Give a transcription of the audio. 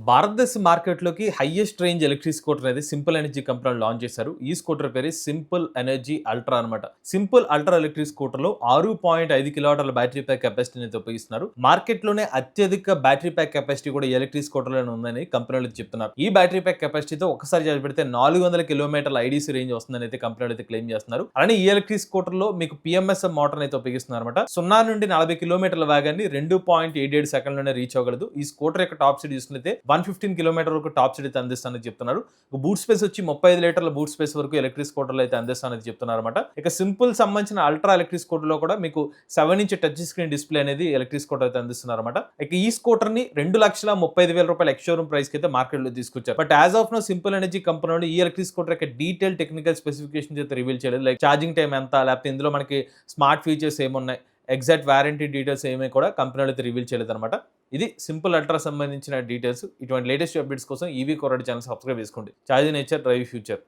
భారతదేశ మార్కెట్‌లోకి highest range electric scooter అనేది సింపుల్ ఎనర్జీ కంపెనీ లాంచ్ చేశారు. ఈ స్కూటర్ పేరు సింపుల్ ఎనర్జీ అల్ట్రా అన్నమాట. సింపుల్ అల్ట్రా ఎలక్ట్రిక్ స్కూటర్‌లో 6.5 కిలోవాట్ల బ్యాటరీ ప్యాక్ కెపాసిటీని అయితే ఉపయోగిస్తున్నారు. మార్కెట్‌లోనే అత్యధిక బ్యాటరీ ప్యాక్ కెపాసిటీ కూడా ఈ ఎలక్ట్రిక్ స్కూటర్‌లోనే ఉందని కంపెనీలు చెప్తున్నారు. ఈ బ్యాటరీ ప్యాక్ కెపాసిటీతో ఒక్కసారి చార్జ్ పెడితే 400 కిలోమీటర్ల ఐడీసీ రేంజ్ వస్తుందని అయితే కంపెనీలు అయితే క్లెయిమ్ చేస్తున్నారు. అలానే ఈ ఎలక్ట్రిక్ స్కూటర్‌లో మీకు పీఎంఎస్ఎం మోటార్‌ని అయితే ఉపయోగిస్తున్నారన్నమాట. 0 నుండి 40 కిలోమీటర్ల వేగాన్ని 2.87 సెకన్‌లోనే రీచ్ అవ్వగలదు. ఈ స్కూటర్ యొక్క టాప్ స్పీడ్ చూసుకుంటే 115 కిలోమీటర్ వరకు టాప్ స్పీడ్ అయితే అందిస్తానని చెప్తున్నారు. బూట్ స్పేస్ వచ్చి 35 లీటర్ల బూట్ స్పేస్ వరకు ఎలక్ట్రిక్ స్కూటర్లు అయితే అందిస్తానని చెప్తున్నారు అనమాట. ఇక సింపుల్ సంబంధించిన అల్ట్రా ఎలక్ట్రిక్ స్కూటర్ లో కూడా మీకు 7 ఇంచ్ టచ్ స్క్రీన్ డిస్ప్లే అనేది ఎలక్ట్రిక్ స్కూటర్ అయితే అందిస్తున్నారు అనమాట. ఇక ఈ స్కూటర్ ని 2,35,000 రూపాయల ఎక్స్ షోరూమ్ ప్రైస్ కి అయితే మార్కెట్ లో తీసుకొచ్చారు. But as of now Simple Energy company ఈ ఎలక్ట్రిక్ స్కూటర్ యొక్క డీటెయిల్ టెక్నికల్ స్పెసిఫికేషన్స్ అయితే రివీల్ చేయలేదు. లైక్ ఛార్జింగ్ టైం ఎంత, లేకపోతే ఇందులో మనకి స్మార్ట్ ఫీచర్స్ ఏమున్నాయి, ఎగ్జాక్ట్ వారంటీ డీటెయిల్స్ ఏమీ కూడా కంపెనీలు అయితే రివీల్ చేయలేదన్నమాట. ఇది సింపుల్ అల్ట్రా సంబంధించిన డీటెయిల్స్. ఇటువంటి లేటెస్ట్ అప్డేట్స్ కోసం ఈవీ కొరడ్ ఛానల్ సబ్స్క్రైబ్ చేసుకోండి. Charge nature drive future.